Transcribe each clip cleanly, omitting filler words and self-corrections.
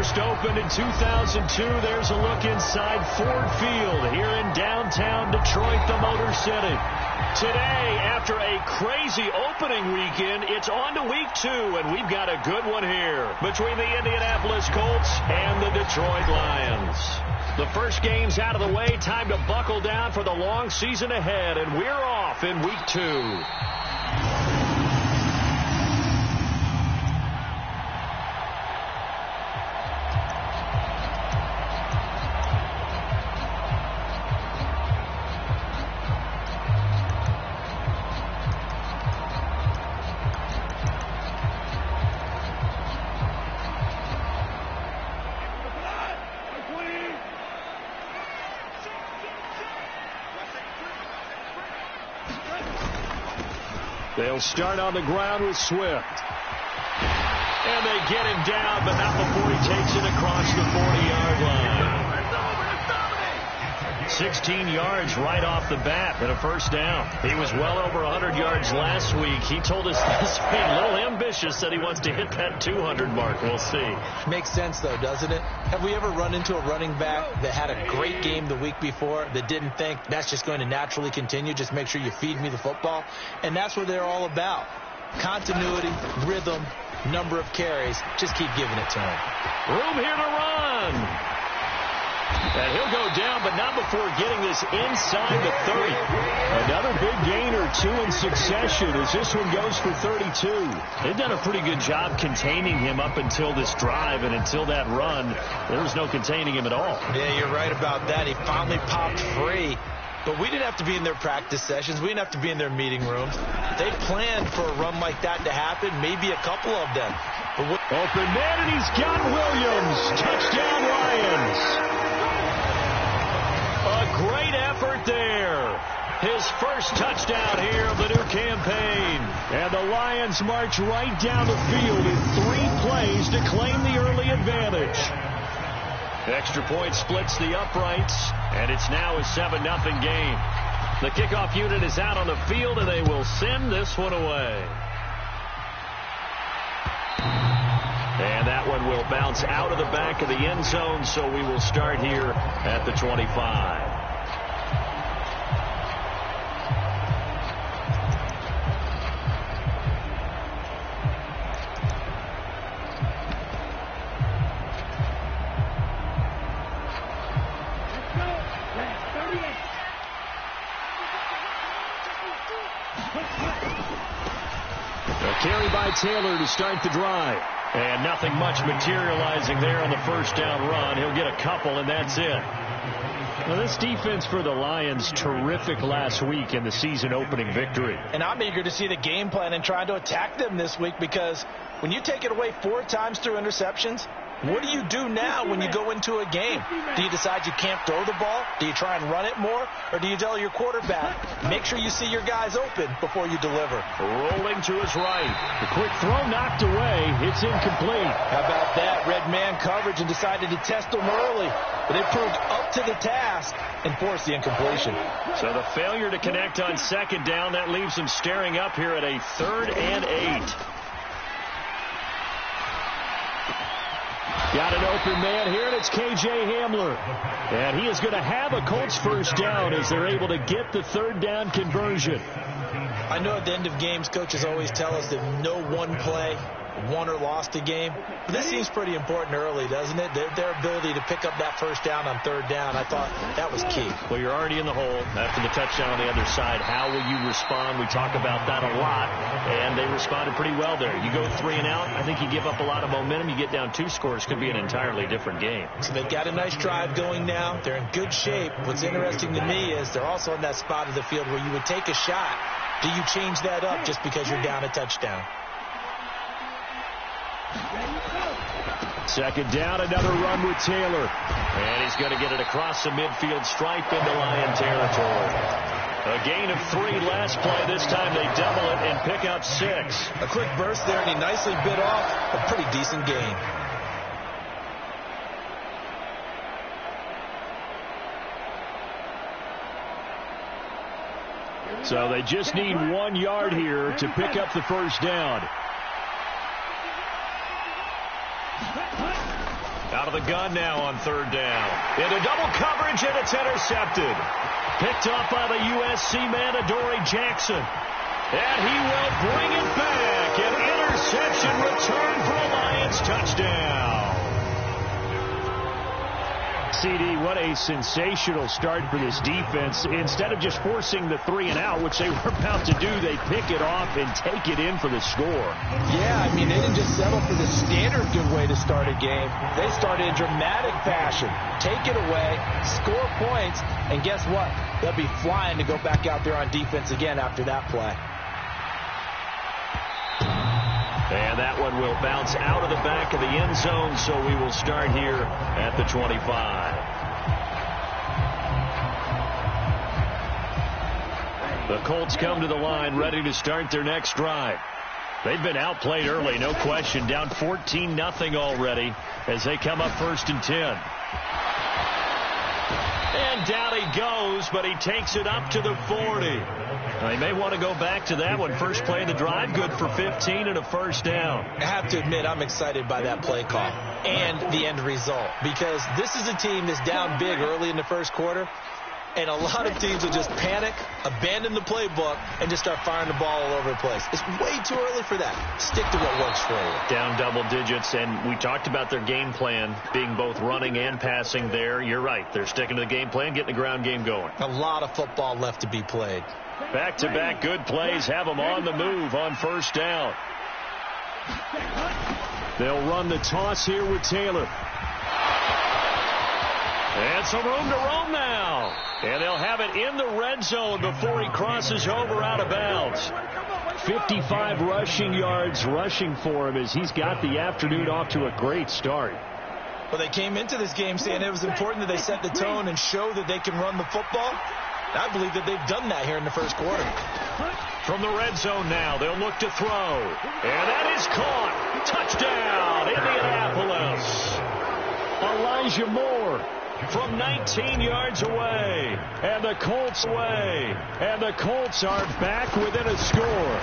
first opened in 2002. There's a look inside Ford Field here in downtown Detroit, the Motor City. Today, after a crazy opening weekend, it's on to week 2, and we've got a good one here between the Indianapolis Colts and the Detroit Lions. The first game's out of the way. Time to buckle down for the long season ahead, and we're off in week 2. They'll start on the ground with Swift. And they get him down, but not before he takes it across the 40-yard line. 16 yards right off the bat and a first down. He was well over 100 yards last week. He told us this week, a little ambitious, that he wants to hit that 200 mark. We'll see. Makes sense, though, doesn't it? Have we ever run into a running back that had a great game the week before that didn't think that's just going to naturally continue? Just make sure you feed me the football. And that's what they're all about. Continuity, rhythm, number of carries. Just keep giving it to him. Room here to run. And he'll go down, but not before getting this inside the 30. Another big gain or 2 in succession as this one goes for 32. They've done a pretty good job containing him up until this drive, and until that run, there was no containing him at all. Yeah, you're right about that. He finally popped free. But we didn't have to be in their practice sessions. We didn't have to be in their meeting rooms. They planned for a run like that to happen, maybe a couple of them. But open man, and he's got Williams. Touchdown, Lions. A great effort there. His first touchdown here of the new campaign. And the Lions march right down the field in 3 plays to claim the early advantage. Extra point splits the uprights, and it's now a 7-0 game. The kickoff unit is out on the field, and they will send this one away. And that one will bounce out of the back of the end zone, so we will start here at the 25. A carry by Taylor to start the drive. And nothing much materializing there on the first down run. He'll get a couple, and that's it. Now, this defense for the Lions, terrific last week in the season opening victory. And I'm eager to see the game plan and trying to attack them this week, because when you take it away 4 times through interceptions, what do you do now when you go into a game? Do you decide you can't throw the ball? Do you try and run it more? Or do you tell your quarterback, make sure you see your guys open before you deliver? Rolling to his right. The quick throw knocked away. It's incomplete. How about that? Red man coverage and decided to test them early. But they proved up to the task and forced the incompletion. So the failure to connect on second down, that leaves them staring up here at a 3rd and 8. Got an open man here, and it's K.J. Hamler. And he is going to have a Colts first down as they're able to get the 3rd down conversion. I know at the end of games, coaches always tell us that no one play won or lost a game. But that seems pretty important early, doesn't it? Their ability to pick up that first down on 3rd down, I thought that was key. Well, you're already in the hole after the touchdown on the other side. How will you respond? We talk about that a lot, and they responded pretty well there. You go 3 and out, I think you give up a lot of momentum. You get down 2 scores, could be an entirely different game. So they've got a nice drive going now. They're in good shape. What's interesting to me is they're also in that spot of the field where you would take a shot. Do you change that up just because you're down a touchdown? Second down, another run with Taylor. And he's going to get it across the midfield stripe into Lion territory. A gain of 3 last play. This time they double it and pick up 6. A quick burst there, and he nicely bit off a pretty decent gain. So they just need 1 yard here to pick up the first down. the gun now on third down. Into double coverage, and it's intercepted. Picked up by the USC man, Adoree Jackson. And he will bring it back. An interception return for a Lions touchdown. CD, what a sensational start for this defense. Instead of just forcing the 3-and-out, which they were about to do, they pick it off and take it in for the score. Yeah, I mean, they didn't just settle for the standard good way to start a game. They started in dramatic fashion. Take it away, score points, and guess what? They'll be flying to go back out there on defense again after that play. And that one will bounce out of the back of the end zone, so we will start here at the 25. The Colts come to the line, ready to start their next drive. They've been outplayed early, no question, down 14-0 already as they come up 1st and 10. And down he goes, but he takes it up to the 40. They may want to go back to that one. First play of the drive, good for 15 and a first down. I have to admit, I'm excited by that play call and the end result, because this is a team that's down big early in the first quarter, and a lot of teams will just panic, abandon the playbook, and just start firing the ball all over the place. It's way too early for that. Stick to what works for you. Down double digits, and we talked about their game plan being both running and passing there. You're right. They're sticking to the game plan, getting the ground game going. A lot of football left to be played. Back-to-back good plays have them on the move on first down. They'll run the toss here with Taylor. And some room to roam now. And they'll have it in the red zone before he crosses over out of bounds. 55 rushing yards rushing for him as he's got the afternoon off to a great start. Well, they came into this game saying it was important that they set the tone and show that they can run the football. I believe that they've done that here in the first quarter. From the red zone now, they'll look to throw. And that is caught. Touchdown, Indianapolis. Elijah Moore from 19 yards away. And the Colts away. And the Colts are back within a score.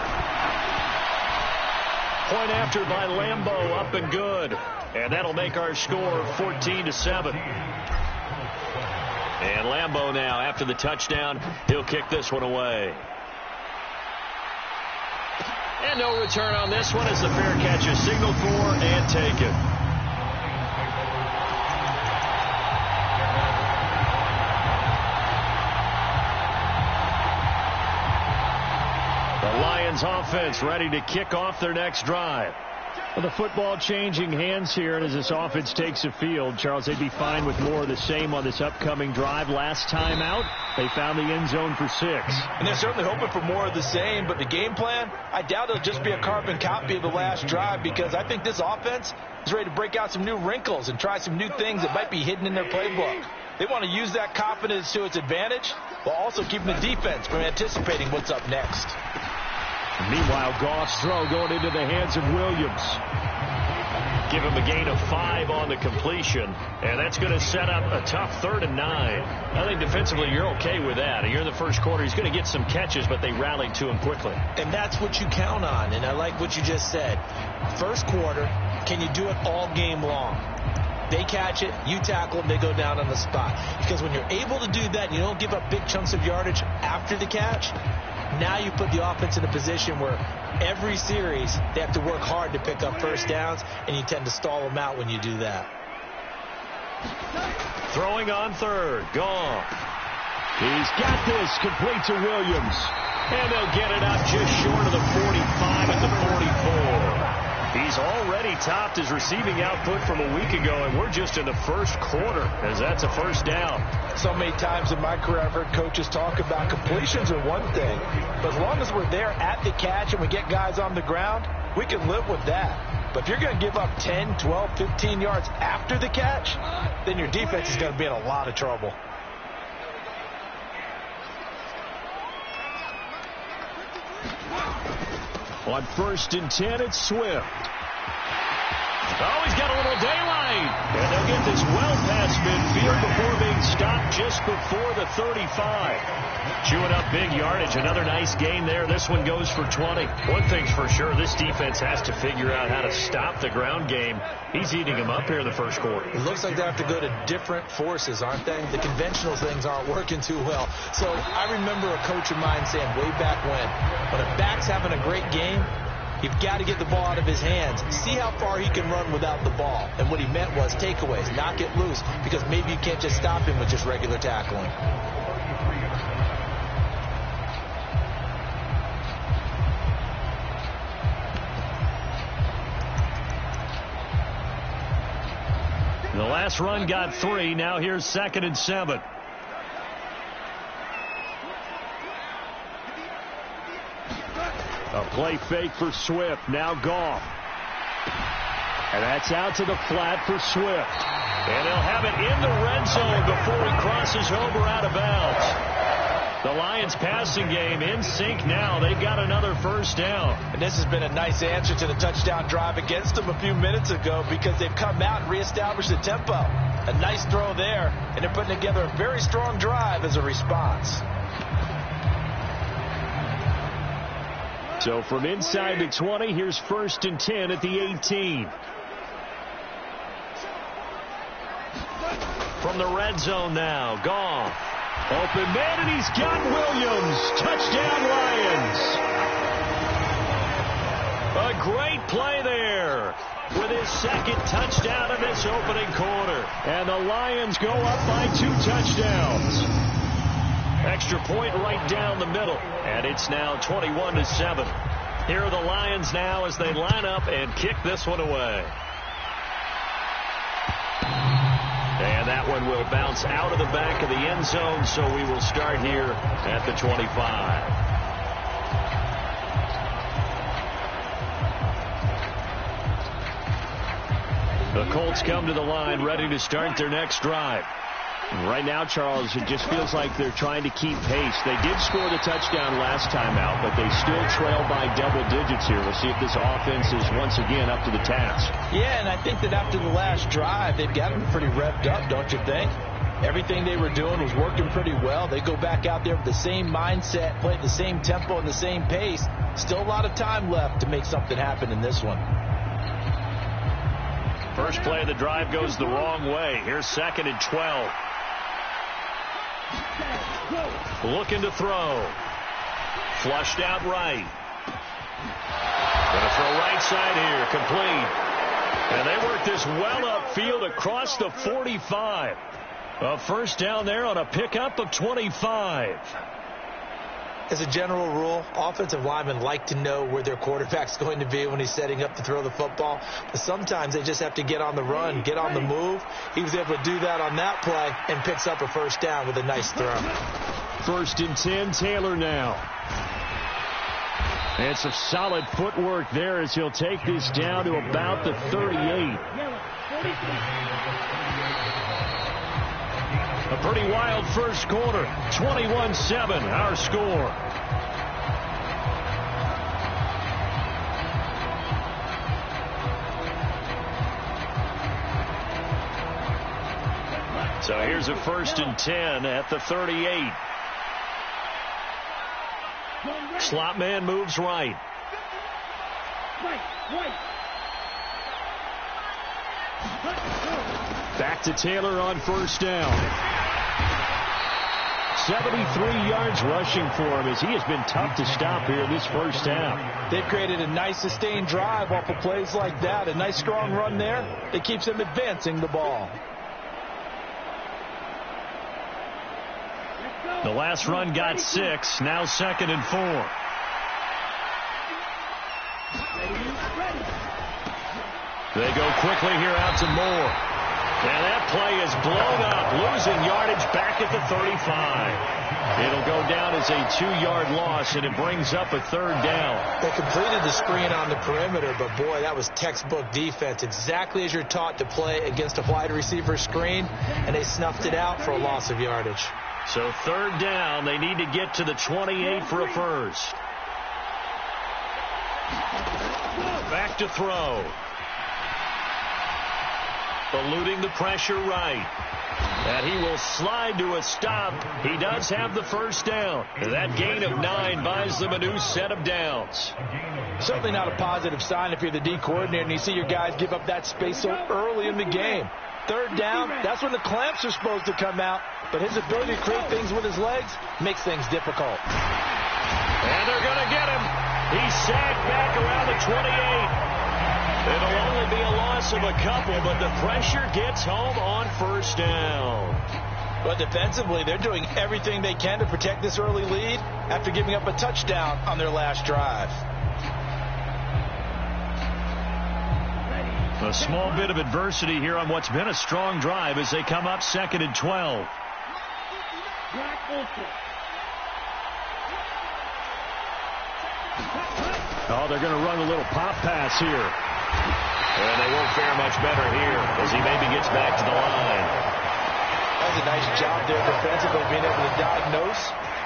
Point after by Lambeau, up and good. And that'll make our score 14-7. And Lambeau now, after the touchdown, he'll kick this one away. And no return on this one as the fair catch is signaled for and taken. The Lions offense ready to kick off their next drive. Well, the football changing hands here, and as this offense takes the field, Charles, they'd be fine with more of the same on this upcoming drive. Last time out, they found the end zone for 6. And they're certainly hoping for more of the same, but the game plan, I doubt it'll just be a carbon copy of the last drive, because I think this offense is ready to break out some new wrinkles and try some new things that might be hidden in their playbook. They want to use that confidence to its advantage, while also keeping the defense from anticipating what's up next. Meanwhile, Goff's throw going into the hands of Williams. Give him a gain of 5 on the completion, and that's going to set up a tough 3rd and 9. I think defensively you're okay with that. You're in the first quarter. He's going to get some catches, but they rallied to him quickly. And that's what you count on, and I like what you just said. First quarter, can you do it all game long? They catch it, you tackle them, they go down on the spot. Because when you're able to do that, and you don't give up big chunks of yardage after the catch, now you put the offense in a position where every series they have to work hard to pick up first downs, and you tend to stall them out when you do that. Throwing on 3rd, Goff. He's got this, complete to Williams. And they'll get it out just short of the 45 at the 44. He's already topped his receiving output from a week ago, and we're just in the first quarter as that's a first down. So many times in my career I've heard coaches talk about completions are one thing, but as long as we're there at the catch and we get guys on the ground, we can live with that. But if you're going to give up 10, 12, 15 yards after the catch, then your defense is going to be in a lot of trouble. On 1st and 10, it's Swift. Oh, he's got a little daylight. And they'll get this well past midfield before being stopped just before the 35. Chewing up big yardage. Another nice gain there. This one goes for 20. One thing's for sure, this defense has to figure out how to stop the ground game. He's eating them up here in the first quarter. It looks like they have to go to different forces, aren't they? The conventional things aren't working too well. So I remember a coach of mine saying way back when a back's having a great game, you've got to get the ball out of his hands. See how far he can run without the ball. And what he meant was takeaways, knock it loose, because maybe you can't just stop him with just regular tackling. The last run got 3. Now here's 2nd and 7. A play fake for Swift. Now Goff. And that's out to the flat for Swift. And he'll have it in the red zone before he crosses over out of bounds. The Lions passing game in sync now. They've got another first down. And this has been a nice answer to the touchdown drive against them a few minutes ago, because they've come out and reestablished the tempo. A nice throw there, and they're putting together a very strong drive as a response. So from inside the 20, here's 1st and 10 at the 18. From the red zone now, Goff. Open man, and he's got Williams. Touchdown, Lions. A great play there with his 2nd touchdown in this opening quarter. And the Lions go up by 2 touchdowns. Extra point right down the middle. And it's now 21-7. Here are the Lions now as they line up and kick this one away. And that one will bounce out of the back of the end zone, so we will start here at the 25. The Colts come to the line ready to start their next drive. Right now, Charles, it just feels like they're trying to keep pace. They did score the touchdown last time out, but they still trail by double digits here. We'll see if this offense is once again up to the task. Yeah, and I think that after the last drive, they've got them pretty revved up, don't you think? Everything they were doing was working pretty well. They go back out there with the same mindset, play at the same tempo and the same pace. Still a lot of time left to make something happen in this one. First play of the drive goes the wrong way. Here's 2nd and 12. Looking to throw. Flushed out right. Going to throw right side here. Complete. And they work this well upfield across the 45. A first down there on a pickup of 25. As a general rule, offensive linemen like to know where their quarterback's going to be when he's setting up to throw the football. But sometimes they just have to get on the run, get on the move. He was able to do that on that play and picks up a first down with a nice throw. 1st and 10, Taylor now. And some solid footwork there as he'll take this down to about the 38. A pretty wild first quarter. 21-7, our score. So here's a 1st and 10 at the 38. Slot man moves right. Back to Taylor on first down. 73 yards rushing for him as he has been tough to stop here this first half. They've created a nice sustained drive off of plays like that. A nice strong run there that keeps them advancing the ball. The last run got 6. Now 2nd and 4. They go quickly here out to Moore. And that play is blown up, losing yardage back at the 35. It'll go down as a 2-yard loss, and it brings up a 3rd down. They completed the screen on the perimeter, but boy, that was textbook defense. Exactly as you're taught to play against a wide receiver screen, and they snuffed it out for a loss of yardage. So 3rd down, they need to get to the 28 for a first. Back to throw. eluding the pressure right. And he will slide to a stop. He does have the first down. That gain of 9 buys them a new set of downs. Certainly not a positive sign if you're the D coordinator and you see your guys give up that space so early in the game. Third down, that's when the clamps are supposed to come out. But his ability to create things with his legs makes things difficult. And they're going to get him. He's sacked back around the 28. It'll only be a loss of a couple, but the pressure gets home on first down. But defensively, they're doing everything they can to protect this early lead after giving up a touchdown on their last drive. A small bit of adversity here on what's been a strong drive as they come up 2nd and 12. Oh, they're going to run a little pop pass here. And they won't fare much better here as he maybe gets back to the line. That was a nice job there defensively, being able to diagnose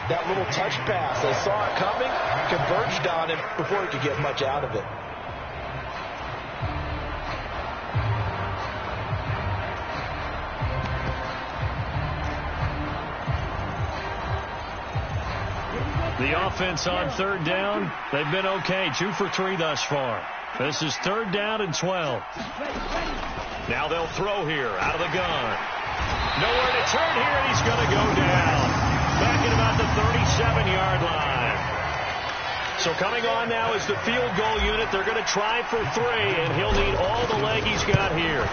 that little touch pass. They saw it coming, converged on him before he could get much out of it. The offense on 3rd down, they've been okay. 2 for 3 thus far. This is 3rd down and 12. Now they'll throw here out of the gun. Nowhere to turn here, and he's going to go down. Back at about the 37-yard line. So coming on now is the field goal unit. They're going to try for 3, and he'll need all the leg he's got here.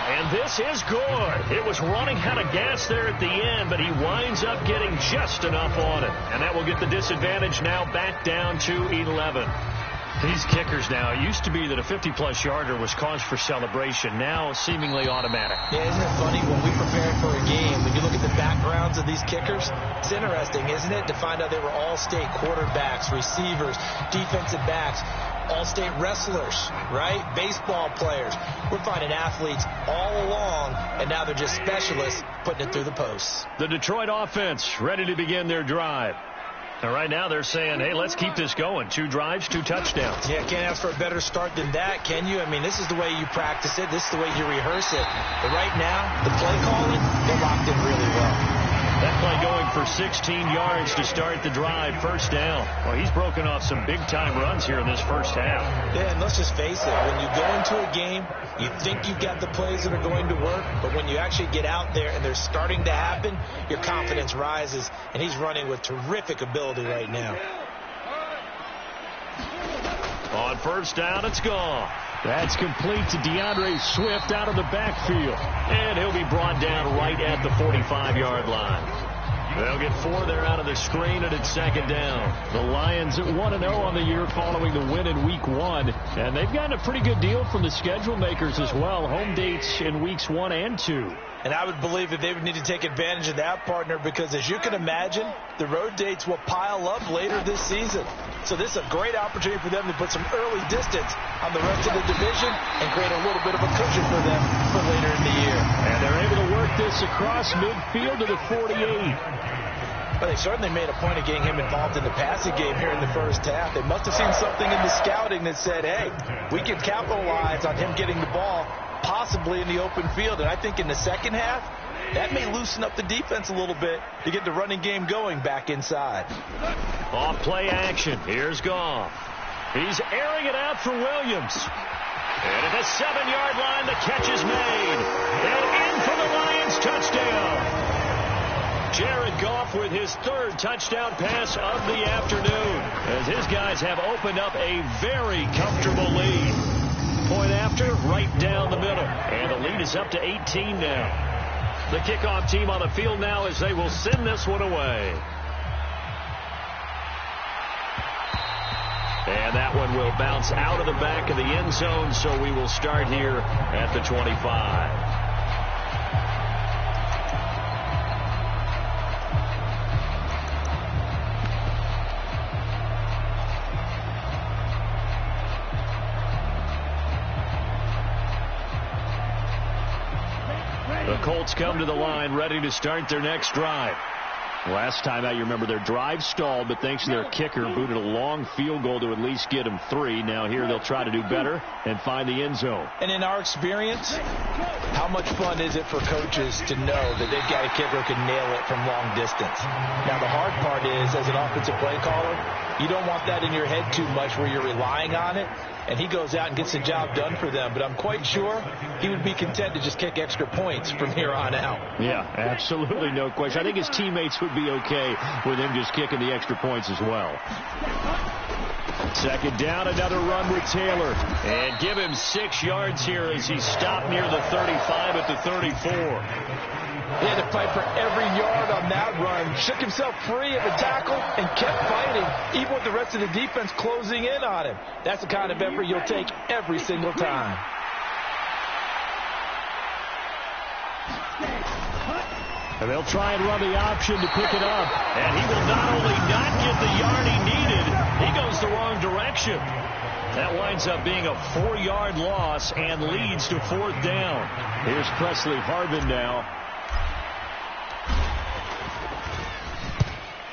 And this is good. It was running out of gas there at the end, but he winds up getting just enough on it. And that will get the disadvantage now back down to 11. These kickers now, it used to be that a 50-plus yarder was cause for celebration. Now seemingly automatic. Yeah, isn't it funny when we prepared for a game, when you look at the backgrounds of these kickers, it's interesting, isn't it, to find out they were all-state quarterbacks, receivers, defensive backs, all-state wrestlers, right? Baseball players. We're finding athletes all along, and now they're just specialists putting it through the posts. The Detroit offense ready to begin their drive. And right now they're saying, hey, let's keep this going. 2 drives, 2 touchdowns. Yeah, can't ask for a better start than that, can you? I mean, this is the way you practice it. This is the way you rehearse it. But right now, the play calling, they're locked in really well. That play going for 16 yards to start the drive. First down. Well, he's broken off some big-time runs here in this first half. Yeah, and let's just face it. When you go into a game, you think you've got the plays that are going to work, but when you actually get out there and they're starting to happen, your confidence rises, and he's running with terrific ability right now. On first down, it's gone. That's complete to DeAndre Swift out of the backfield. And he'll be brought down right at the 45-yard line. They'll get 4 there out of the screen, and it's 2nd down. The Lions at 1-0 on the year following the win in Week 1. And they've gotten a pretty good deal from the schedule makers as well. Home dates in Weeks 1 and 2. And I would believe that they would need to take advantage of that, partner, because as you can imagine, the road dates will pile up later this season. So this is a great opportunity for them to put some early distance on the rest of the division and create a little bit of a cushion for them for later in the year. And they're able to work this across midfield to the 48. But they certainly made a point of getting him involved in the passing game here in the first half. They must have seen something in the scouting that said, hey, we can capitalize on him getting the ball possibly in the open field. And I think in the second half, that may loosen up the defense a little bit to get the running game going back inside. Off play action. Here's Goff. He's airing it out for Williams. And at the 7-yard line, the catch is made. And in for the Lions touchdown. Jared Goff with his 3rd touchdown pass of the afternoon as his guys have opened up a very comfortable lead. Point after, right down the middle. And the lead is up to 18 now. The kickoff team on the field now as they will send this one away. And that one will bounce out of the back of the end zone, so we will start here at the 25. The Colts come to the line ready to start their next drive. Last time out, you remember their drive stalled, but thanks to their kicker, booted a long field goal to at least get them 3. Now here they'll try to do better and find the end zone. And in our experience, how much fun is it for coaches to know that they've got a kicker who can nail it from long distance? Now, the hard part is, as an offensive play caller, you don't want that in your head too much where you're relying on it, and he goes out and gets the job done for them. But I'm quite sure he would be content to just kick extra points from here on out. Yeah, absolutely no question. I think his teammates would be okay with him just kicking the extra points as well. Second down, another run with Taylor. And give him 6 yards here as he stopped near the 35 at the 34. He had to fight for every yard on that run. Shook himself free of the tackle and kept fighting, even with the rest of the defense closing in on him. That's the kind of effort you'll take every single time. And they'll try and run the option to pick it up. And he will not only not get the yard he needed, he goes the wrong direction. That winds up being a 4-yard loss and leads to 4th down. Here's Presley Harvin now.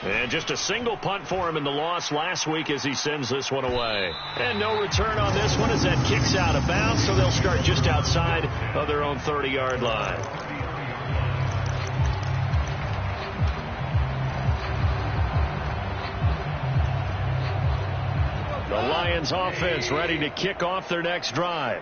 And just a single punt for him in the loss last week as he sends this one away. And no return on this one as that kicks out of bounds, so they'll start just outside of their own 30-yard line. The Lions offense ready to kick off their next drive.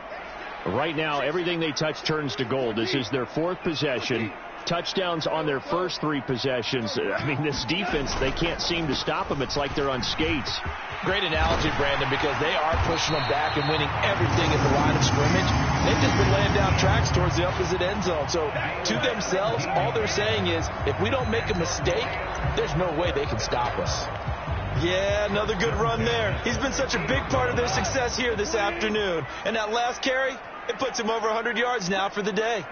Right now, everything they touch turns to gold. This is their 4th possession. Touchdowns on their first 3 possessions. I mean, this defense, they can't seem to stop them. It's like they're on skates. Great analogy, Brandon, because they are pushing them back and winning everything at the line of scrimmage. They've just been laying down tracks towards the opposite end zone. So to themselves, all they're saying is, if we don't make a mistake, there's no way they can stop us. Yeah, another good run there. He's been such a big part of their success here this afternoon. And that last carry, it puts him over 100 yards now for the day.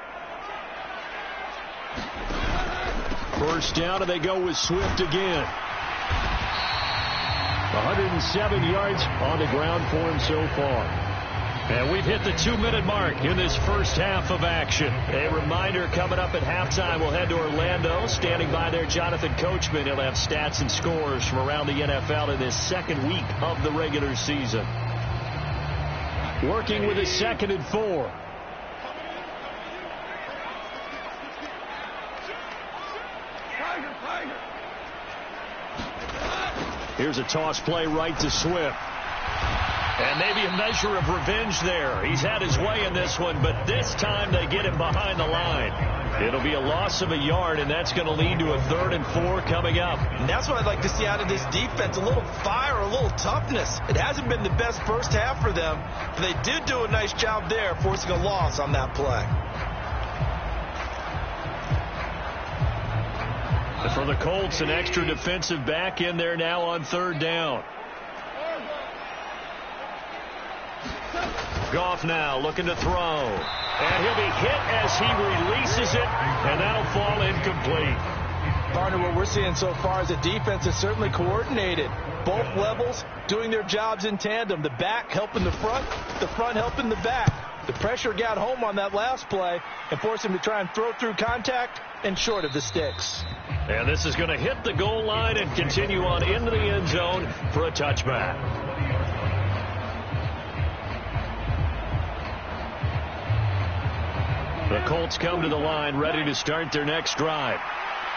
First down, and they go with Swift again. 107 yards on the ground for him so far. And we've hit the 2-minute mark in this first half of action. A reminder, coming up at halftime, we'll head to Orlando. Standing by there, Jonathan Coachman. He'll have stats and scores from around the NFL in this second week of the regular season. Working with a 2nd and 4. Here's a toss play right to Swift. And maybe a measure of revenge there. He's had his way in this one, but this time they get him behind the line. It'll be a loss of a yard, and that's going to lead to a 3rd and 4 coming up. And that's what I'd like to see out of this defense, a little fire, a little toughness. It hasn't been the best first half for them, but they did do a nice job there, forcing a loss on that play. For the Colts, an extra defensive back in there now on 3rd down. Goff now looking to throw. And he'll be hit as he releases it, and that'll fall incomplete. Partner, what we're seeing so far is the defense is certainly coordinated. Both levels doing their jobs in tandem. The back helping the front helping the back. The pressure got home on that last play and forced him to try and throw through contact and short of the sticks. And this is going to hit the goal line and continue on into the end zone for a touchback. The Colts come to the line ready to start their next drive.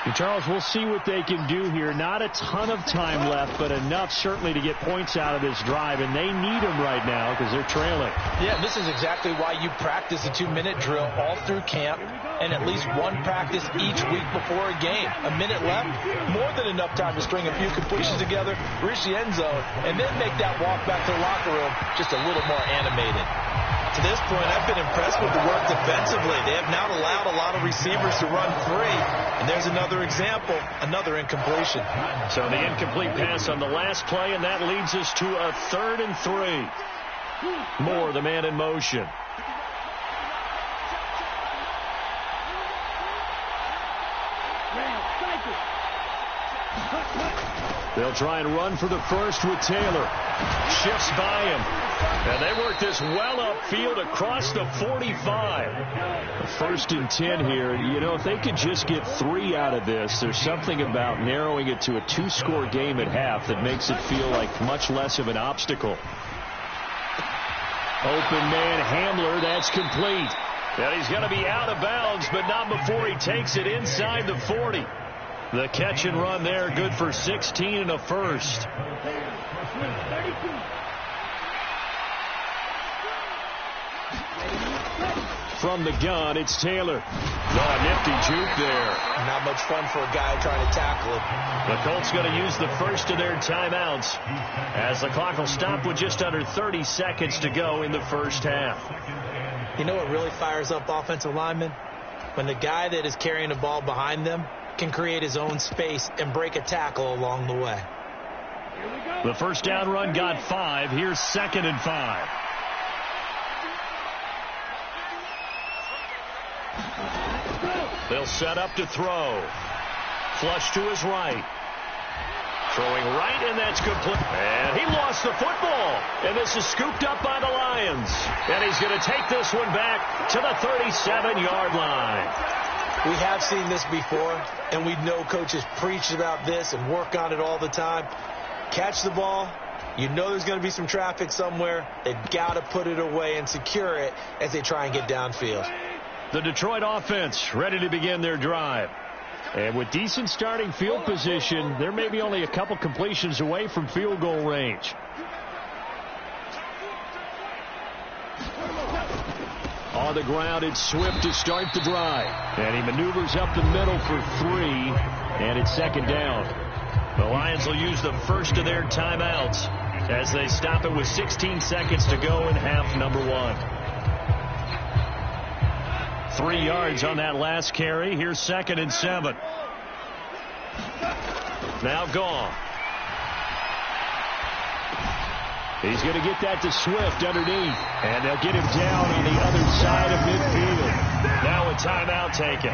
And Charles, we'll see what they can do here. Not a ton of time left, but enough certainly to get points out of this drive, and they need them right now because they're trailing. Yeah, this is exactly why you practice a 2-minute drill all through camp and at least one practice each week before a game. A minute left, more than enough time to string a few completions together, reach the end zone, and then make that walk back to the locker room just a little more animated. To this point, I've been impressed with the work defensively. They have not allowed a lot of receivers to run free. And there's another example, another incompletion. So the incomplete pass on the last play, and that leads us to a 3rd and 3. Moore, the man in motion. They'll try and run for the first with Taylor. Shifts by him. And they work this well upfield across the 45. First and 10 here. You know, if they could just get 3 out of this, there's something about narrowing it to a 2-score game at half that makes it feel like much less of an obstacle. Open man Hamler, that's complete. And he's going to be out of bounds, but not before he takes it inside the 40. The catch and run there, good for 16 and a first. From the gun, it's Taylor. Oh, nifty juke there. Not much fun for a guy trying to tackle it. The Colts going to use the first of their timeouts as the clock will stop with just under 30 seconds to go in the first half. You know what really fires up offensive linemen? When the guy that is carrying the ball behind them can create his own space and break a tackle along the way. The first down run got 5. Here's 2nd and 5. They'll set up to throw. Flush to his right. Throwing right, and that's complete. And he lost the football. And this is scooped up by the Lions. And he's going to take this one back to the 37-yard line. We have seen this before, and we know coaches preach about this and work on it all the time. Catch the ball. You know there's going to be some traffic somewhere. They've got to put it away and secure it as they try and get downfield. The Detroit offense ready to begin their drive. And with decent starting field position, there may be only a couple completions away from field goal range. On the ground, it's Swift to start the drive. And he maneuvers up the middle for 3, and it's 2nd down. The Lions will use the first of their timeouts as they stop it with 16 seconds to go in half number 1. 3 yards on that last carry. Here's 2nd and 7. Now gone. He's going to get that to Swift underneath. And they'll get him down on the other side of midfield. Now a timeout taken.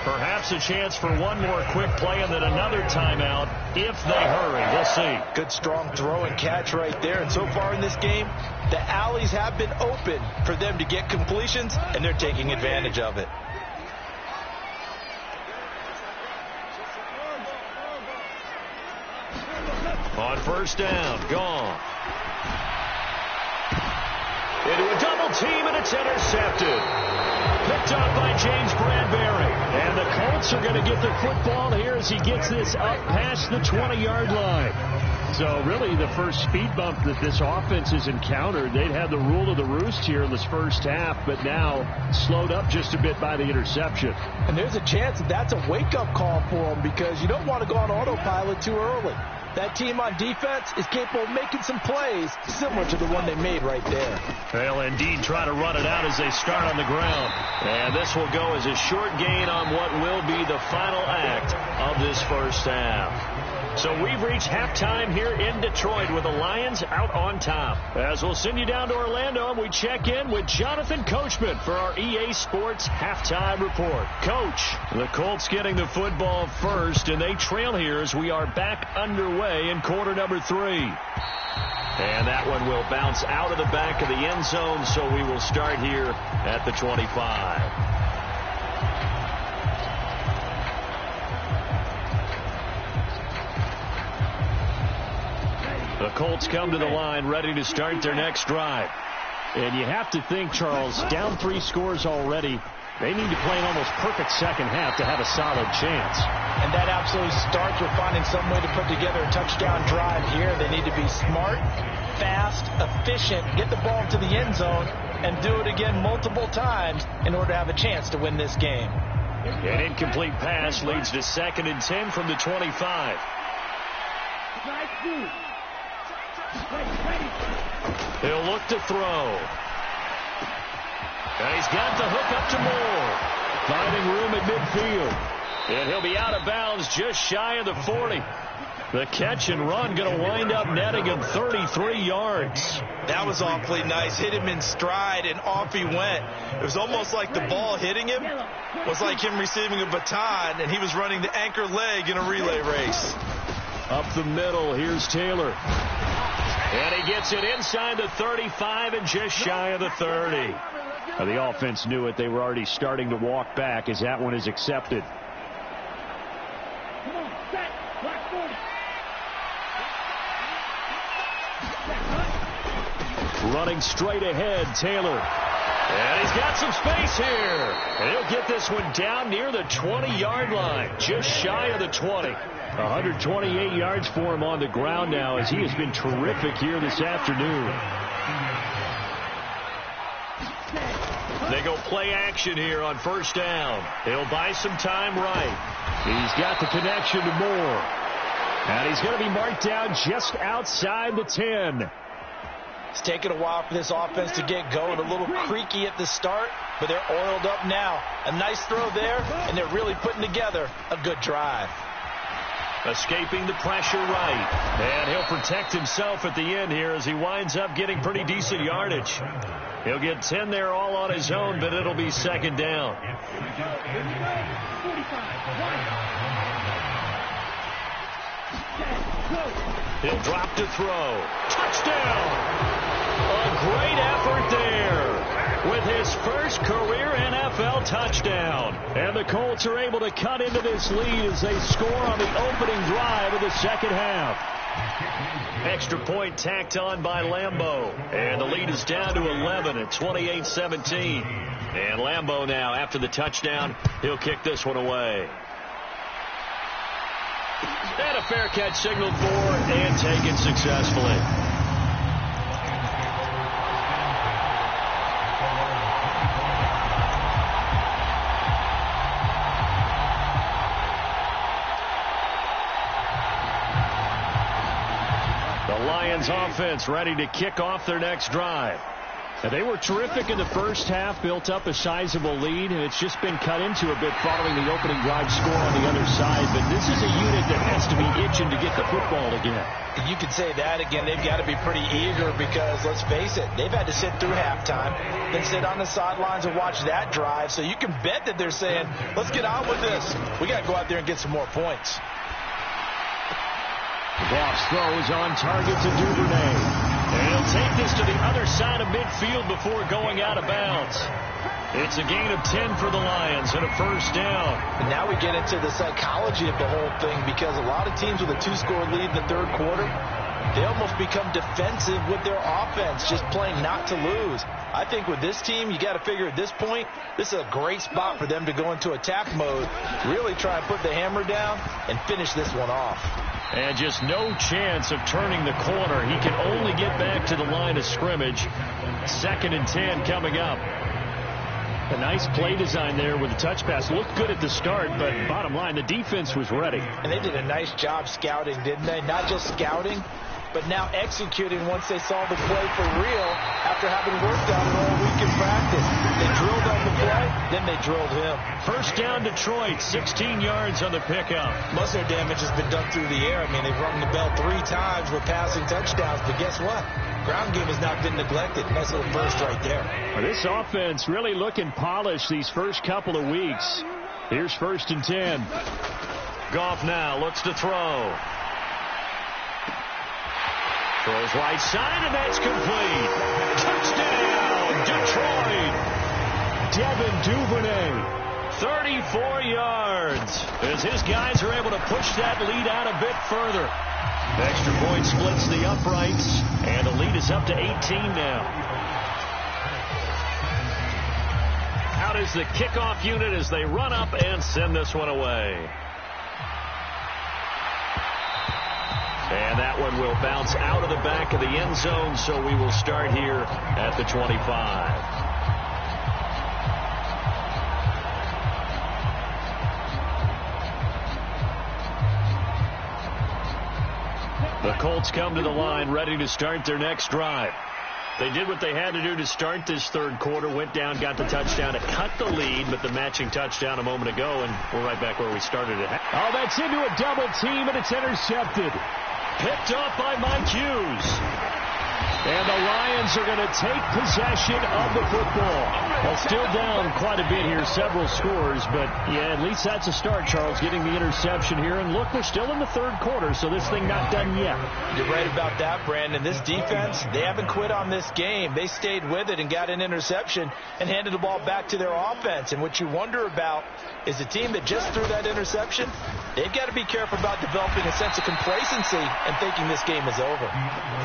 Perhaps a chance for one more quick play and then another timeout if they hurry. We'll see. Good strong throw and catch right there. And so far in this game, the alleys have been open for them to get completions, and they're taking advantage of it. On first down, gone. Into a double team, and it's intercepted. Picked up by James Bradbury. And the Colts are going to get the football here as he gets this up past the 20-yard line. So really the first speed bump that this offense has encountered. They'd had the rule of the roost here in this first half, but now slowed up just a bit by the interception. And there's a chance that that's a wake-up call for them because you don't want to go on autopilot too early. That team on defense is capable of making some plays similar to the one they made right there. They'll indeed try to run it out as they start on the ground. And this will go as a short gain on what will be the final act of this first half. So we've reached halftime here in Detroit with the Lions out on top. As we'll send you down to Orlando, we check in with Jonathan Coachman for our EA Sports Halftime Report. Coach, the Colts getting the football first, and they trail here as we are back underway in quarter number 3. And that one will bounce out of the back of the end zone, so we will start here at the 25. The Colts come to the line ready to start their next drive. And you have to think, Charles, down 3 scores already. They need to play an almost perfect second half to have a solid chance. And that absolutely starts with finding some way to put together a touchdown drive here. They need to be smart, fast, efficient, get the ball to the end zone, and do it again multiple times in order to have a chance to win this game. An incomplete pass leads to 2nd and 10 from the 25. He'll look to throw. And he's got the hook up to Moore. Finding room at midfield. And he'll be out of bounds just shy of the 40. The catch and run going to wind up netting him 33 yards. That was awfully nice. Hit him in stride, and off he went. It was almost like the ball hitting him was like him receiving a baton, and he was running the anchor leg in a relay race. Up the middle, here's Taylor. And he gets it inside the 35 and just shy of the 30. Now, the offense knew it. They were already starting to walk back as that one is accepted. Running straight ahead, Taylor. And he's got some space here. And he'll get this one down near the 20-yard line, just shy of the 20. 128 yards for him on the ground now as he has been terrific here this afternoon. They go play action here on first down. He'll buy some time right. He's got the connection to Moore. And he's going to be marked down just outside the 10. It's taken a while for this offense to get going. A little creaky at the start, but they're oiled up now. A nice throw there, and they're really putting together a good drive. Escaping the pressure right. And he'll protect himself at the end here as he winds up getting pretty decent yardage. He'll get 10 there all on his own, but it'll be second down. He'll drop to throw. Touchdown! A great effort there with his first career NFL touchdown. And the Colts are able to cut into this lead as they score on the opening drive of the second half. Extra point tacked on by Lambeau. And the lead is down to 11 at 28-17. And Lambeau now, after the touchdown, he'll kick this one away. And a fair catch signaled for and taken successfully. The Lions offense ready to kick off their next drive. Now, they were terrific in the first half, built up a sizable lead, and it's just been cut into a bit following the opening drive score on the other side. But this is a unit that has to be itching to get the football again. You could say that again. They've got to be pretty eager because, let's face it, they've had to sit through halftime, then sit on the sidelines and watch that drive. So you can bet that they're saying, let's get on with this. We got to go out there and get some more points. Goff's throw is on target to Duvernay. And he'll take this to the other side of midfield before going out of bounds. It's a gain of 10 for the Lions and a first down. And now we get into the psychology of the whole thing because a lot of teams with a two-score lead in the third quarter, they almost become defensive with their offense, just playing not to lose. I think with this team, you got to figure at this point, this is a great spot for them to go into attack mode, really try and put the hammer down and finish this one off. And just no chance of turning the corner. He can only get back to the line of scrimmage. 2nd and 10 coming up. A nice play design there with the touch pass. Looked good at the start, but bottom line, the defense was ready. And they did a nice job scouting, didn't they? Not just scouting, but now executing once they saw the play for real after having worked on it all week in practice. They drilled on the play, then they drilled him. First down Detroit, 16 yards on the pickup. Most of their damage has been done through the air. I mean, they've rung the bell 3 times with passing touchdowns, but guess what? Ground game has not been neglected. Nice little burst right there. Well, this offense really looking polished these first couple of weeks. Here's 1st and 10. Goff now looks to throw. Throws right side, and that's complete. Touchdown, Detroit. Devin Duvernay, 34 yards. As his guys are able to push that lead out a bit further. The extra point splits the uprights, and the lead is up to 18 now. Out is the kickoff unit as they run up and send this one away. And that one will bounce out of the back of the end zone, so we will start here at the 25. The Colts come to the line ready to start their next drive. They did what they had to do to start this third quarter, went down, got the touchdown to cut the lead, but the matching touchdown a moment ago, and we're right back where we started it. Oh, that's into a double team, and it's intercepted. Picked off by Mike Hughes. And the Lions are going to take possession of the football. Well, still down quite a bit here, several scores, but yeah, at least that's a start, Charles, getting the interception here. And look, we're still in the third quarter, so this thing not done yet. You're right about that, Brandon. This defense, they haven't quit on this game. They stayed with it and got an interception and handed the ball back to their offense. And what you wonder about is the team that just threw that interception, they've got to be careful about developing a sense of complacency and thinking this game is over.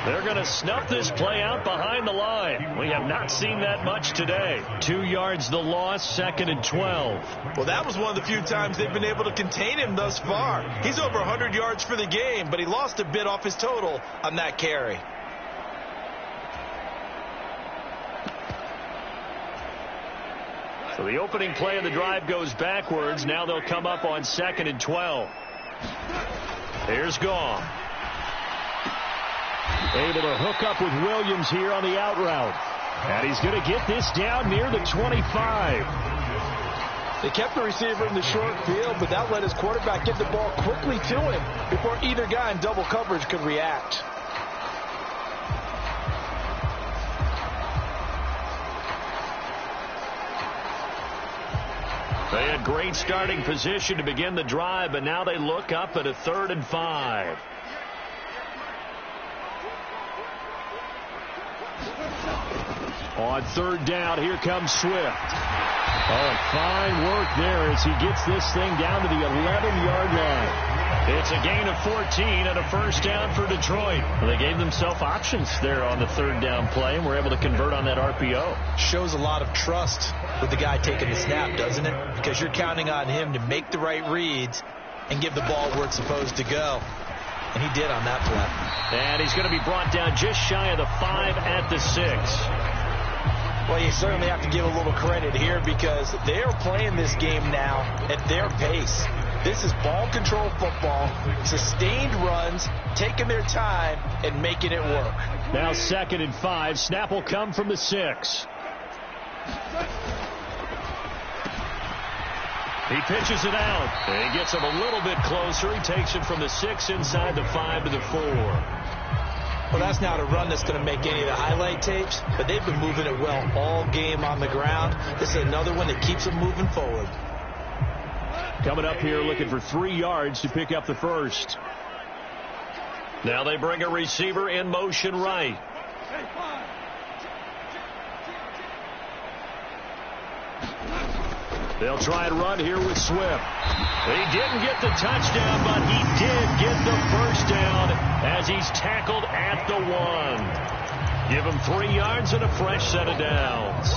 They're going to snuff this play out behind the line. We have not seen that much today. 2 yards the loss, 2nd and 12. Well, that was one of the few times they've been able to contain him thus far. He's over 100 yards for the game, but he lost a bit off his total on that carry. So the opening play of the drive goes backwards. Now they'll come up on 2nd and 12. Here's Gong. Able to hook up with Williams here on the out route. And he's going to get this down near the 25. They kept the receiver in the short field, but that let his quarterback get the ball quickly to him before either guy in double coverage could react. They had great starting position to begin the drive, but now they look up at a 3rd and 5. On 3rd down, here comes Swift. Oh, fine work there as he gets this thing down to the 11-yard line. It's a gain of 14 and a first down for Detroit. Well, they gave themselves options there on the 3rd down play and were able to convert on that RPO. Shows a lot of trust with the guy taking the snap, doesn't it? Because you're counting on him to make the right reads and give the ball where it's supposed to go. And he did on that play. And he's going to be brought down just shy of the 5 at the 6. Well, you certainly have to give a little credit here because they're playing this game now at their pace. This is ball control football, sustained runs, taking their time and making it work. Now 2nd and 5. Snap will come from the 6. He pitches it out. And he gets him a little bit closer. He takes it from the 6 inside the 5 to the 4. Well, that's not a run that's going to make any of the highlight tapes, but they've been moving it well all game on the ground. This is another one that keeps them moving forward. Coming up here looking for 3 yards to pick up the first. Now they bring a receiver in motion right. They'll try and run here with Swift. He didn't get the touchdown, but he did get the first down as he's tackled at the 1. Give him 3 yards and a fresh set of downs.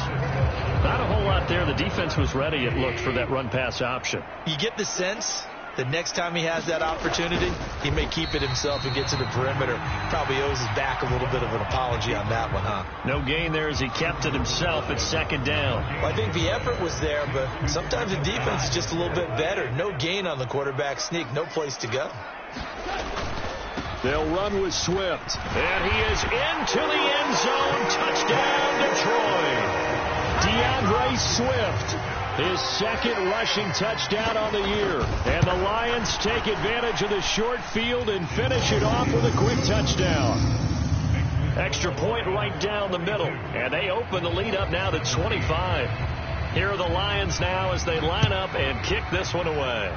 Not a whole lot there. The defense was ready, it looked, for that run-pass option. You get the sense that next time he has that opportunity, he may keep it himself and get to the perimeter. Probably owes his back a little bit of an apology on that one, huh? No gain there as he kept it himself at 2nd down. Well, I think the effort was there, but sometimes the defense is just a little bit better. No gain on the quarterback sneak. No place to go. They'll run with Swift. And he is into the end zone. Touchdown, Detroit. DeAndre Swift. His 2nd rushing touchdown on the year. And the Lions take advantage of the short field and finish it off with a quick touchdown. Extra point right down the middle. And they open the lead up now to 25. Here are the Lions now as they line up and kick this one away.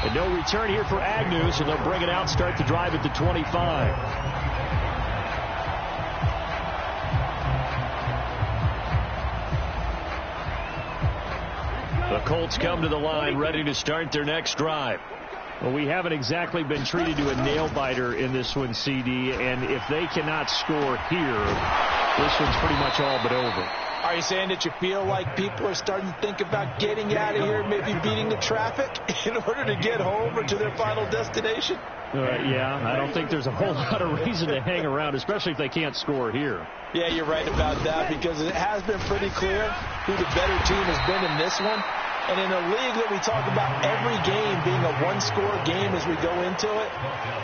And no return here for Agnew, so they'll bring it out, start the drive at the 25. The Colts come to the line ready to start their next drive. Well, we haven't exactly been treated to a nail-biter in this one, CD, and if they cannot score here, this one's pretty much all but over. Are you saying that you feel like people are starting to think about getting out of here, maybe beating the traffic in order to get home or to their final destination? Yeah, I don't think there's a whole lot of reason to hang around, especially if they can't score here. Yeah, you're right about that because it has been pretty clear who the better team has been in this one. And in a league that we talk about every game being a one-score game as we go into it,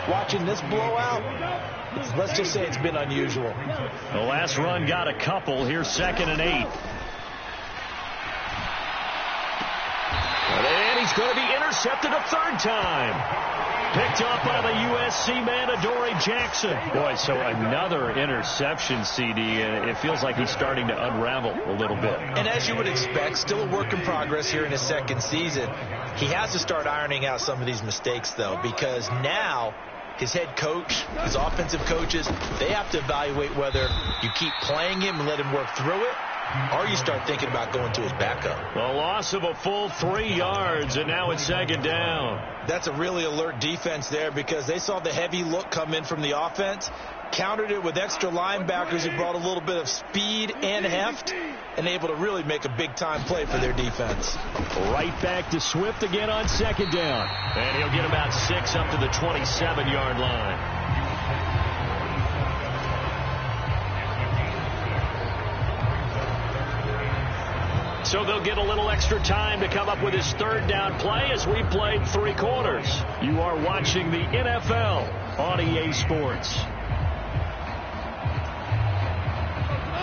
watching this blowout, let's just say it's been unusual. The last run got a couple. Here's 2nd and 8. And he's going to be intercepted a 3rd time. Picked up by the USC man, Adoree Jackson. Boy, so another interception, CD. It feels like he's starting to unravel a little bit. And as you would expect, still a work in progress here in his second season. He has to start ironing out some of these mistakes, though, because now his head coach, his offensive coaches, they have to evaluate whether you keep playing him and let him work through it, or you start thinking about going to his backup. A loss of a full 3 yards, and now it's second down. That's a really alert defense there because they saw the heavy look come in from the offense, countered it with extra linebackers who brought a little bit of speed and heft, and able to really make a big-time play for their defense. Right back to Swift again on second down. And he'll get about 6 up to the 27-yard line. So they'll get a little extra time to come up with his third down play as we played 3 quarters. You are watching the NFL on EA Sports.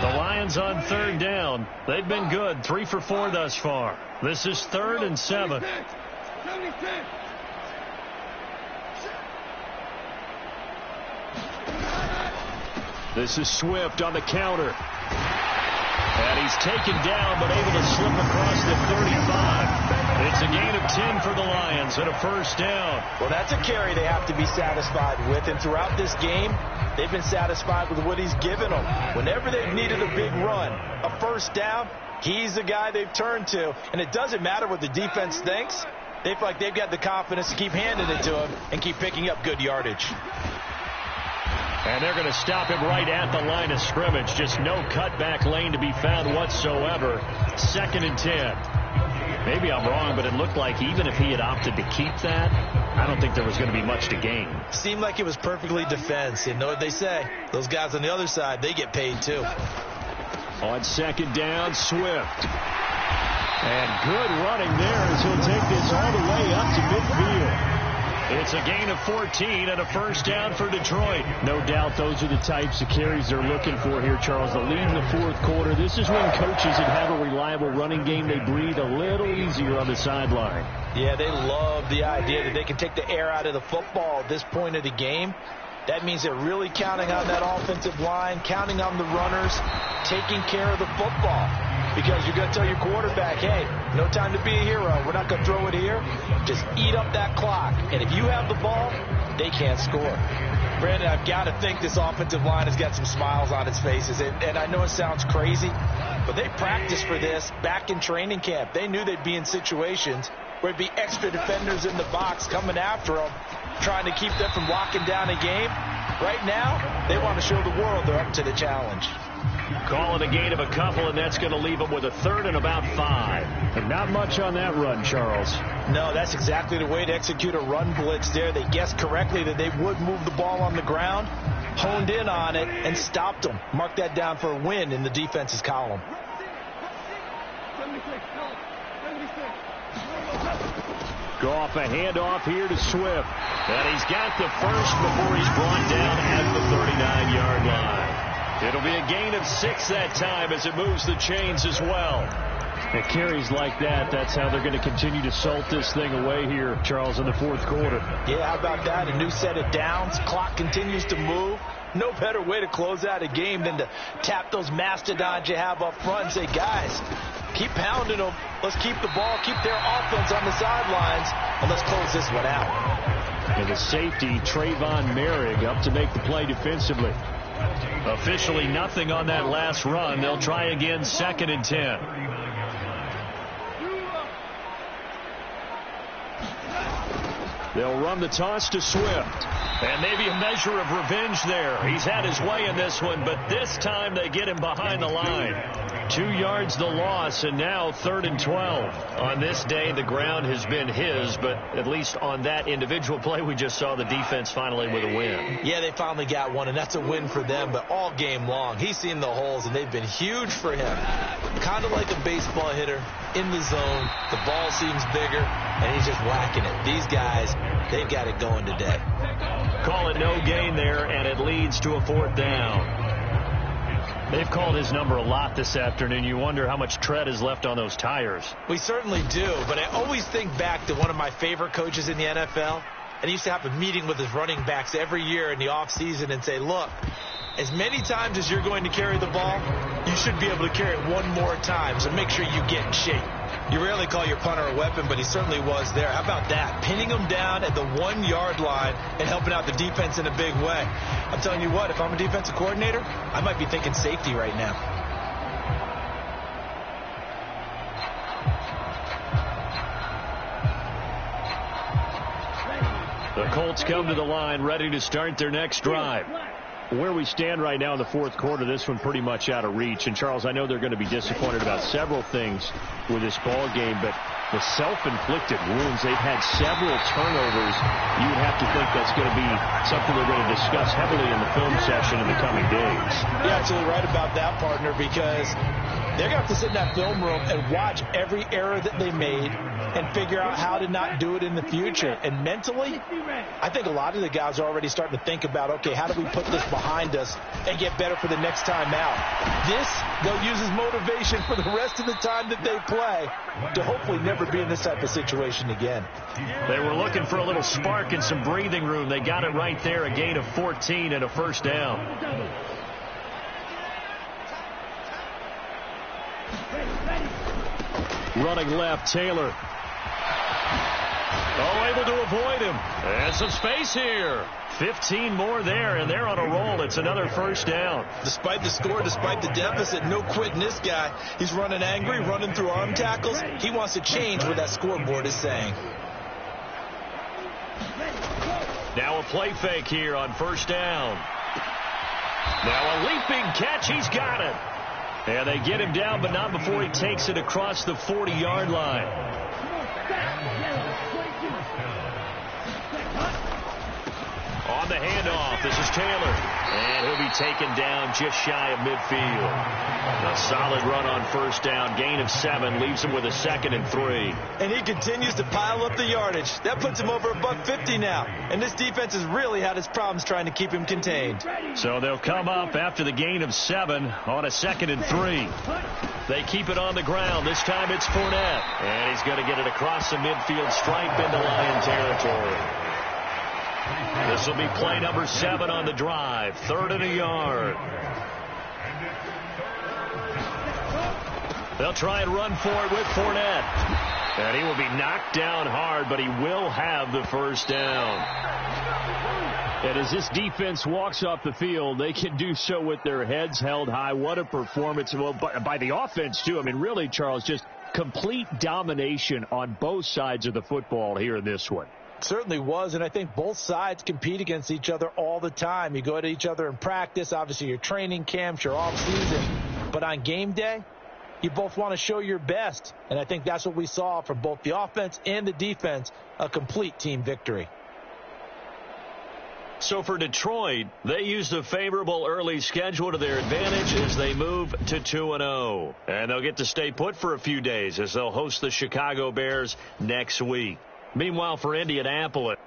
The Lions on third down. They've been good, 3 for 4 thus far. This is 3rd and 7. This is Swift on the counter. And he's taken down, but able to slip across the 35. It's a gain of 10 for the Lions and a first down. Well, that's a carry they have to be satisfied with. And throughout this game, they've been satisfied with what he's given them. Whenever they've needed a big run, a first down, he's the guy they've turned to. And it doesn't matter what the defense thinks. They feel like they've got the confidence to keep handing it to him and keep picking up good yardage. And they're going to stop him right at the line of scrimmage. Just no cutback lane to be found whatsoever. 2nd and 10. Maybe I'm wrong, but it looked like even if he had opted to keep that, I don't think there was going to be much to gain. Seemed like it was perfectly defense. You know what they say? Those guys on the other side, they get paid too. On second down, Swift. And good running there as he'll take this all the way up to midfield. It's a gain of 14 and a first down for Detroit. No doubt those are the types of carries they're looking for here, Charles. The lead in the 4th quarter. This is when coaches that have a reliable running game, they breathe a little easier on the sideline. Yeah, they love the idea that they can take the air out of the football at this point of the game. That means they're really counting on that offensive line, counting on the runners, taking care of the football. Because you're going to tell your quarterback, hey, no time to be a hero. We're not going to throw it here. Just eat up that clock. And if you have the ball, they can't score. Brandon, I've got to think this offensive line has got some smiles on its faces. And I know it sounds crazy, but they practiced for this back in training camp. They knew they'd be in situations where there'd be extra defenders in the box coming after them, trying to keep them from locking down a game. Right now, they want to show the world they're up to the challenge. Call it a gain of a couple, and that's going to leave them with a 3rd and about 5. And not much on that run, Charles. No, that's exactly the way to execute a run blitz there. They guessed correctly that they would move the ball on the ground, honed in on it, and stopped them. Mark that down for a win in the defense's column. Go off a handoff here to Swift. And he's got the first before he's brought down at the 39-yard line. It'll be a gain of 6 that time as it moves the chains as well. It carries like that. That's how they're going to continue to salt this thing away here, Charles, in the 4th quarter. Yeah, how about that? A new set of downs. Clock continues to move. No better way to close out a game than to tap those mastodons you have up front and say, guys, keep pounding them. Let's keep the ball, keep their offense on the sidelines, and let's close this one out. And the safety, Trayvon Merrick, up to make the play defensively. Officially nothing on that last run. They'll try again, 2nd and 10. They'll run the toss to Swift. And maybe a measure of revenge there. He's had his way in this one, but this time they get him behind the line. 2 yards the loss, and now 3rd and 12. On this day, the ground has been his, but at least on that individual play, we just saw the defense finally with a win. Yeah, they finally got one, and that's a win for them, but all game long, he's seen the holes, and they've been huge for him. Kind of like a baseball hitter in the zone. The ball seems bigger, and he's just whacking it. These guys, they've got it going today. Call it no gain there, and it leads to a 4th down. They've called his number a lot this afternoon. You wonder how much tread is left on those tires. We certainly do, but I always think back to one of my favorite coaches in the NFL, and he used to have a meeting with his running backs every year in the offseason and say, look, as many times as you're going to carry the ball, you should be able to carry it one more time, so make sure you get in shape. You rarely call your punter a weapon, but he certainly was there. How about that? Pinning him down at the 1-yard line and helping out the defense in a big way. I'm telling you what, if I'm a defensive coordinator, I might be thinking safety right now. The Colts come to the line ready to start their next drive. Where we stand right now in the fourth quarter, this one pretty much out of reach. And, Charles, I know they're going to be disappointed about several things with this ball game, but the self-inflicted wounds, they've had several turnovers. You would have to think that's going to be something they're going to discuss heavily in the film session in the coming days. You're absolutely right about that, partner, because they're going to have to sit in that film room and watch every error that they made and figure out how to not do it in the future. And mentally, I think a lot of the guys are already starting to think about, okay, how do we put this behind us and get better for the next time out? This, they'll use as motivation for the rest of the time that they play to hopefully never be in this type of situation again. They were looking for a little spark and some breathing room. They got it right there, a gain of 14 and a first down. Running left, Taylor. Oh, able to avoid him. And some space here. 15 more there, and they're on a roll. It's another first down. Despite the score, despite the deficit, no quitting this guy. He's running angry, running through arm tackles. He wants to change what that scoreboard is saying. Now a play fake here on first down. Now a leaping catch. He's got it. And they get him down, but not before he takes it across the 40-yard line. On the handoff, this is Taylor. And he'll be taken down just shy of midfield. A solid run on first down. Gain of 7 leaves him with a 2nd and 3. And he continues to pile up the yardage. That puts him over $150 now. And this defense has really had its problems trying to keep him contained. So they'll come up after the gain of 7 on a 2nd and 3. They keep it on the ground. This time it's Fournette. And he's going to get it across the midfield stripe into Lion territory. This will be play number 7 on the drive. 3rd and a yard. They'll try and run for it with Fournette. And he will be knocked down hard, but he will have the first down. And as this defense walks off the field, they can do so with their heads held high. What a performance. Well, by the offense, too. I mean, really, Charles, just complete domination on both sides of the football here in this one. Certainly was, and I think both sides compete against each other all the time. You go at each other in practice, obviously your training camps, your off season, but on game day, you both want to show your best, and I think that's what we saw from both the offense and the defense, a complete team victory. So for Detroit, they used a favorable early schedule to their advantage as they move to 2-0. And they'll get to stay put for a few days as they'll host the Chicago Bears next week. Meanwhile, for Indianapolis,